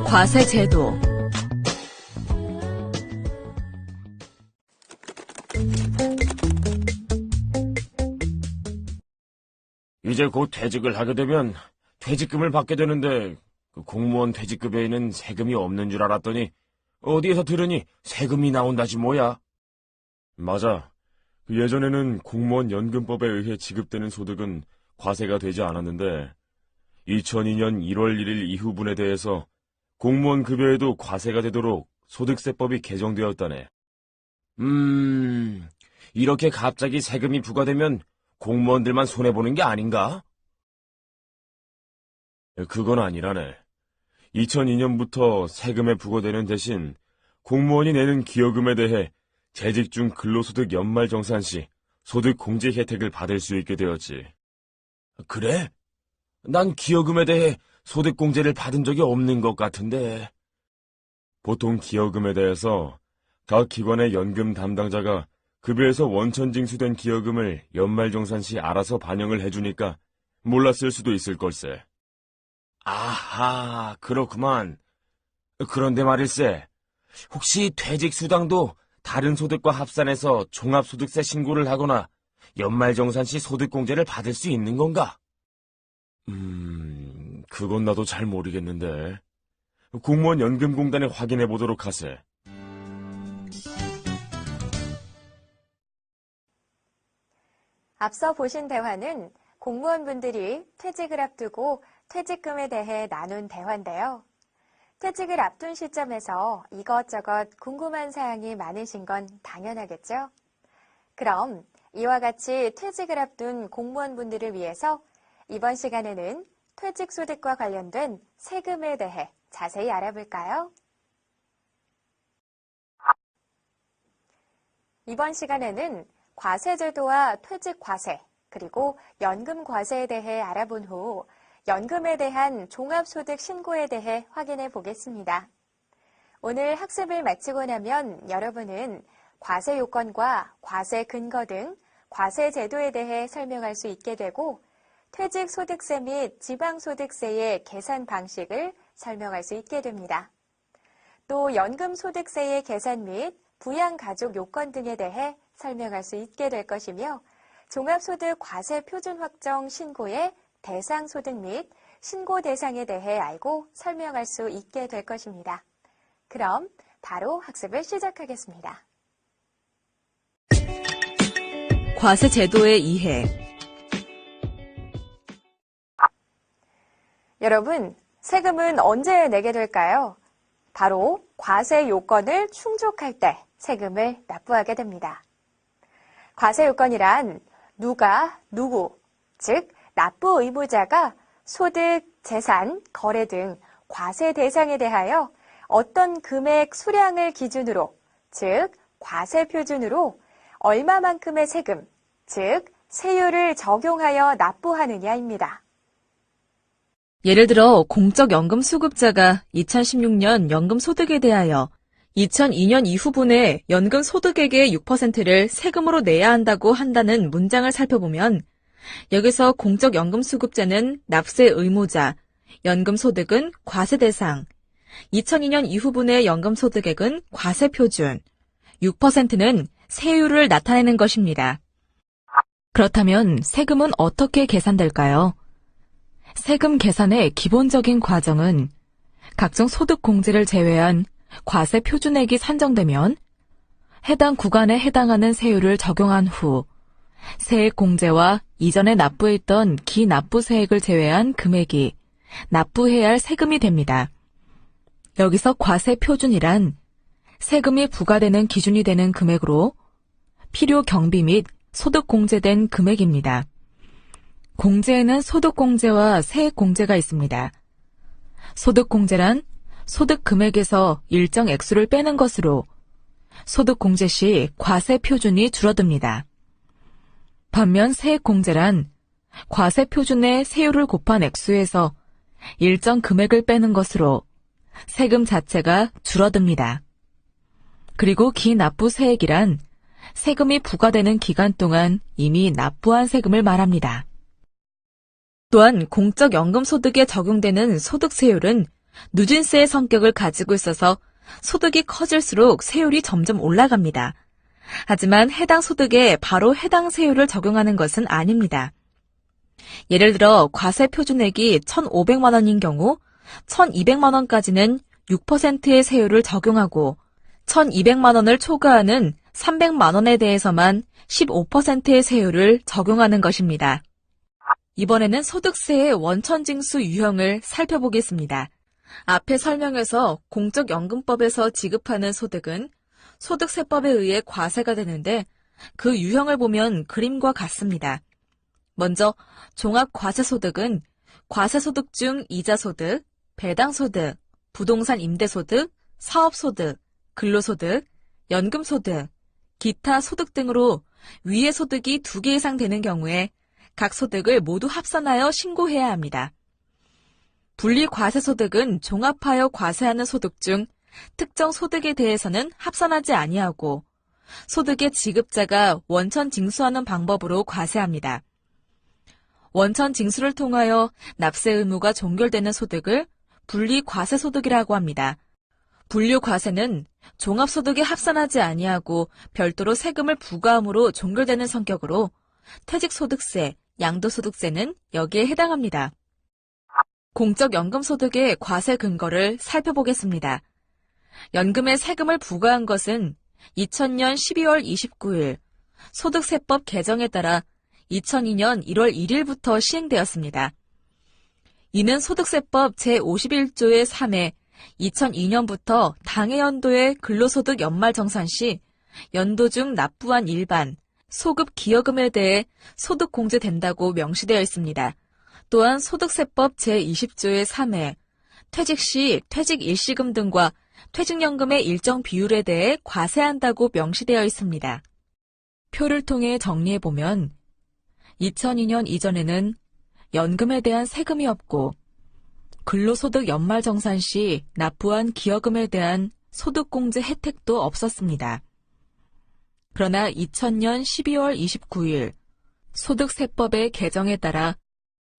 과세제도. 이제 곧 퇴직을 하게 되면 퇴직금을 받게 되는데 그 공무원 퇴직급여에는 세금이 없는 줄 알았더니 어디에서 들으니 세금이 나온다지 뭐야. 맞아. 예전에는 공무원 연금법에 의해 지급되는 소득은 과세가 되지 않았는데 2002년 1월 1일 이후분에 대해서 공무원 급여에도 과세가 되도록 소득세법이 개정되었다네. 이렇게 갑자기 세금이 부과되면 공무원들만 손해보는 게 아닌가? 그건 아니라네. 2002년부터 세금에 부과되는 대신 공무원이 내는 기여금에 대해 재직 중 근로소득 연말정산 시 소득 공제 혜택을 받을 수 있게 되었지. 그래? 난 기여금에 대해 소득 공제를 받은 적이 없는 것 같은데. 보통 기여금에 대해서 각 기관의 연금 담당자가 급여에서 원천 징수된 기여금을 연말정산 시 알아서 반영을 해주니까 몰랐을 수도 있을 걸세. 아하, 그렇구만. 그런데 말일세, 혹시 퇴직수당도 다른 소득과 합산해서 종합소득세 신고를 하거나 연말정산 시 소득공제를 받을 수 있는 건가? 그건 나도 잘 모르겠는데. 공무원 연금공단에 확인해 보도록 하세. 앞서 보신 대화는 공무원분들이 퇴직을 앞두고 퇴직금에 대해 나눈 대화인데요. 퇴직을 앞둔 시점에서 이것저것 궁금한 사항이 많으신 건 당연하겠죠? 그럼 이와 같이 퇴직을 앞둔 공무원분들을 위해서 이번 시간에는 퇴직소득과 관련된 세금에 대해 자세히 알아볼까요? 이번 시간에는 과세제도와 퇴직과세, 그리고 연금과세에 대해 알아본 후 연금에 대한 종합소득 신고에 대해 확인해 보겠습니다. 오늘 학습을 마치고 나면 여러분은 과세 요건과 과세 근거 등 과세제도에 대해 설명할 수 있게 되고 퇴직소득세 및 지방소득세의 계산 방식을 설명할 수 있게 됩니다. 또 연금소득세의 계산 및 부양가족 요건 등에 대해 설명할 수 있게 될 것이며 종합소득 과세 표준 확정 신고의 대상소득 및 신고 대상에 대해 알고 설명할 수 있게 될 것입니다. 그럼 바로 학습을 시작하겠습니다. 과세제도의 이해. 여러분, 세금은 언제 내게 될까요? 바로 과세 요건을 충족할 때 세금을 납부하게 됩니다. 과세 요건이란 누가 누구, 즉 납부 의무자가 소득, 재산, 거래 등 과세 대상에 대하여 어떤 금액 수량을 기준으로, 즉 과세 표준으로 얼마만큼의 세금, 즉 세율을 적용하여 납부하느냐입니다. 예를 들어 공적연금수급자가 2016년 연금소득에 대하여 2002년 이후분의 연금소득액의 6%를 세금으로 내야 한다고 한다는 문장을 살펴보면 여기서 공적연금수급자는 납세 의무자, 연금소득은 과세 대상, 2002년 이후분의 연금소득액은 과세 표준, 6%는 세율을 나타내는 것입니다. 그렇다면 세금은 어떻게 계산될까요? 세금 계산의 기본적인 과정은 각종 소득 공제를 제외한 과세 표준액이 산정되면 해당 구간에 해당하는 세율을 적용한 후 세액 공제와 이전에 납부했던 기납부세액을 제외한 금액이 납부해야 할 세금이 됩니다. 여기서 과세 표준이란 세금이 부과되는 기준이 되는 금액으로 필요 경비 및 소득 공제된 금액입니다. 공제에는 소득 공제와 세액 공제가 있습니다. 소득 공제란 소득 금액에서 일정 액수를 빼는 것으로 소득 공제 시 과세 표준이 줄어듭니다. 반면 세액 공제란 과세 표준의 세율을 곱한 액수에서 일정 금액을 빼는 것으로 세금 자체가 줄어듭니다. 그리고 기납부세액이란 세금이 부과되는 기간 동안 이미 납부한 세금을 말합니다. 또한 공적연금소득에 적용되는 소득세율은 누진세의 성격을 가지고 있어서 소득이 커질수록 세율이 점점 올라갑니다. 하지만 해당 소득에 바로 해당 세율을 적용하는 것은 아닙니다. 예를 들어 과세 표준액이 1,500만 원인 경우 1,200만 원까지는 6%의 세율을 적용하고 1,200만 원을 초과하는 300만 원에 대해서만 15%의 세율을 적용하는 것입니다. 이번에는 소득세의 원천징수 유형을 살펴보겠습니다. 앞의 설명에서 공적연금법에서 지급하는 소득은 소득세법에 의해 과세가 되는데 그 유형을 보면 그림과 같습니다. 먼저 종합과세소득은 과세소득 중 이자소득, 배당소득, 부동산 임대소득, 사업소득, 근로소득, 연금소득, 기타 소득 등으로 위의 소득이 2개 이상 되는 경우에 각 소득을 모두 합산하여 신고해야 합니다. 분리과세소득은 종합하여 과세하는 소득 중 특정 소득에 대해서는 합산하지 아니하고 소득의 지급자가 원천 징수하는 방법으로 과세합니다. 원천 징수를 통하여 납세 의무가 종결되는 소득을 분리과세소득이라고 합니다. 분류과세는 종합소득에 합산하지 아니하고 별도로 세금을 부과함으로 종결되는 성격으로 퇴직소득세, 양도소득세는 여기에 해당합니다. 공적연금소득의 과세 근거를 살펴보겠습니다. 연금에 세금을 부과한 것은 2000년 12월 29일 소득세법 개정에 따라 2002년 1월 1일부터 시행되었습니다. 이는 소득세법 제51조의 3에 2002년부터 당해연도의 근로소득 연말정산 시 연도 중 납부한 일반, 소급 기여금에 대해 소득공제된다고 명시되어 있습니다. 또한 소득세법 제20조의 3에 퇴직 시 퇴직 일시금 등과 퇴직연금의 일정 비율에 대해 과세한다고 명시되어 있습니다. 표를 통해 정리해보면 2002년 이전에는 연금에 대한 세금이 없고 근로소득 연말정산 시 납부한 기여금에 대한 소득공제 혜택도 없었습니다. 그러나 2000년 12월 29일 소득세법의 개정에 따라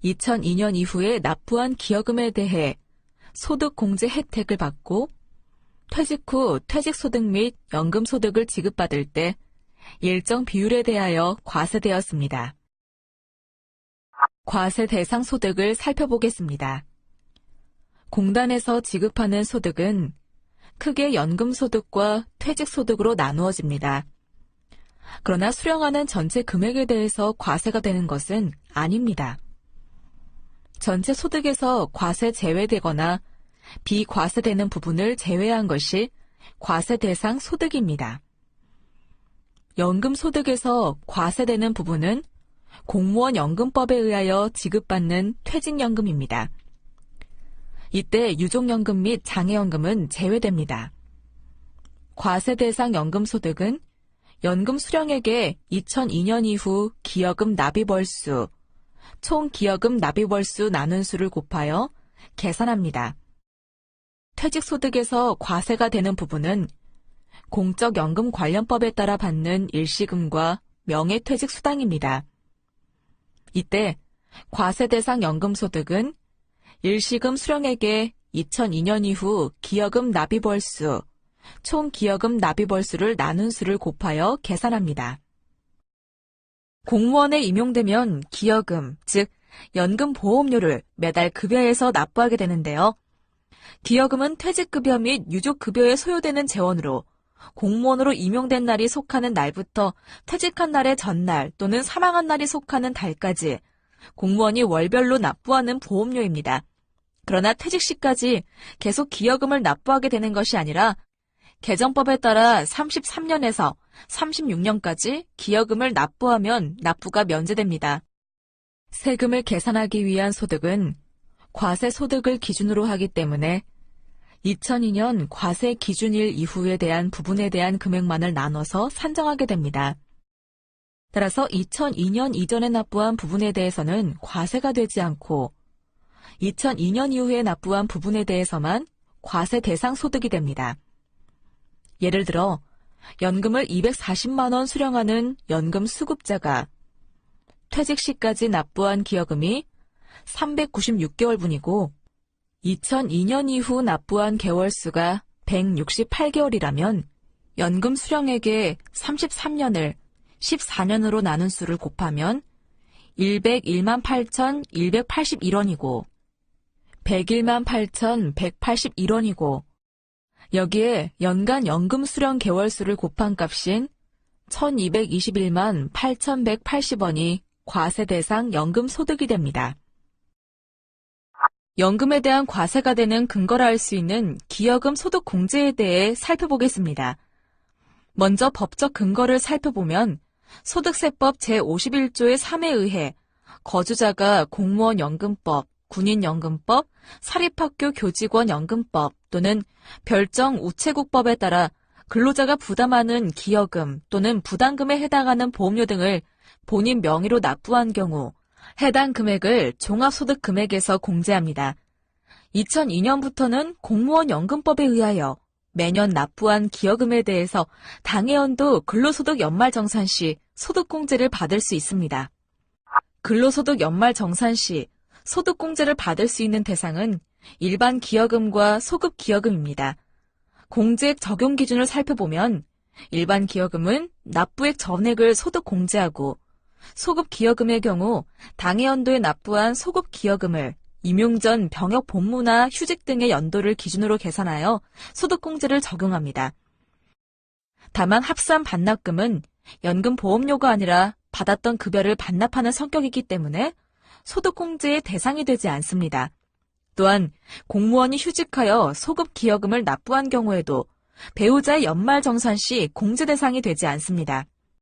2002년 이후에 납부한 기여금에 대해 소득공제 혜택을 받고 퇴직 후 퇴직소득 및 연금소득을 지급받을 때 일정 비율에 대하여 과세되었습니다. 과세 대상 소득을 살펴보겠습니다. 공단에서 지급하는 소득은 크게 연금소득과 퇴직소득으로 나누어집니다. 그러나 수령하는 전체 금액에 대해서 과세가 되는 것은 아닙니다. 전체 소득에서 과세 제외되거나 비과세되는 부분을 제외한 것이 과세 대상 소득입니다. 연금소득에서 과세되는 부분은 공무원 연금법에 의하여 지급받는 퇴직연금입니다. 이때 유족연금 및 장애연금은 제외됩니다. 과세 대상 연금소득은 연금 수령액의 2002년 이후 기여금 납입월수, 총 기여금 납입월수 나눈 수를 곱하여 계산합니다. 퇴직소득에서 과세가 되는 부분은 공적연금 관련법에 따라 받는 일시금과 명예퇴직수당입니다. 이때 과세 대상 연금소득은 일시금 수령액의 2002년 이후 기여금 납입월수, 총 기여금 납입월수를 나눈 수를 곱하여 계산합니다. 공무원에 임용되면 기여금, 즉 연금보험료를 매달 급여에서 납부하게 되는데요. 기여금은 퇴직급여 및 유족급여에 소요되는 재원으로 공무원으로 임용된 날이 속하는 날부터 퇴직한 날의 전날 또는 사망한 날이 속하는 달까지 공무원이 월별로 납부하는 보험료입니다. 그러나 퇴직 시까지 계속 기여금을 납부하게 되는 것이 아니라 개정법에 따라 33년에서 36년까지 기여금을 납부하면 납부가 면제됩니다. 세금을 계산하기 위한 소득은 과세 소득을 기준으로 하기 때문에 2002년 과세 기준일 이후에 대한 부분에 대한 금액만을 나눠서 산정하게 됩니다. 따라서 2002년 이전에 납부한 부분에 대해서는 과세가 되지 않고 2002년 이후에 납부한 부분에 대해서만 과세 대상 소득이 됩니다. 예를 들어 연금을 240만 원 수령하는 연금 수급자가 퇴직 시까지 납부한 기여금이 396개월분이고 2002년 이후 납부한 개월수가 168개월이라면 연금 수령액의 33년을 14년으로 나눈 수를 곱하면 101만 8,181원이고 101만 8,181원이고 여기에 연간 연금 수령 개월수를 곱한 값인 1,221만 8,180원이 과세 대상 연금 소득이 됩니다. 연금에 대한 과세가 되는 근거라 할 수 있는 기여금 소득 공제에 대해 살펴보겠습니다. 먼저 법적 근거를 살펴보면 소득세법 제51조의 3에 의해 거주자가 공무원 연금법, 군인연금법, 사립학교 교직원 연금법 또는 별정 우체국법에 따라 근로자가 부담하는 기여금 또는 부담금에 해당하는 보험료 등을 본인 명의로 납부한 경우 해당 금액을 종합소득 금액에서 공제합니다. 2002년부터는 공무원 연금법에 의하여 매년 납부한 기여금에 대해서 당해연도 근로소득 연말정산 시 소득공제를 받을 수 있습니다. 근로소득 연말정산 시 소득공제를 받을 수 있는 대상은 일반 기여금과 소급 기여금입니다. 공제액 적용 기준을 살펴보면 일반 기여금은 납부액 전액을 소득공제하고 소급 기여금의 경우 당해연도에 납부한 소급 기여금을 임용 전 병역 복무나 휴직 등의 연도를 기준으로 계산하여 소득공제를 적용합니다. 다만 합산 반납금은 연금 보험료가 아니라 받았던 급여를 반납하는 성격이기 때문에 소득공제의 대상이 되지 않습니다. 또한 공무원이 휴직하여 소급 기여금을 납부한 경우에도 배우자의 연말정산 시 공제 대상이 되지 않습니다.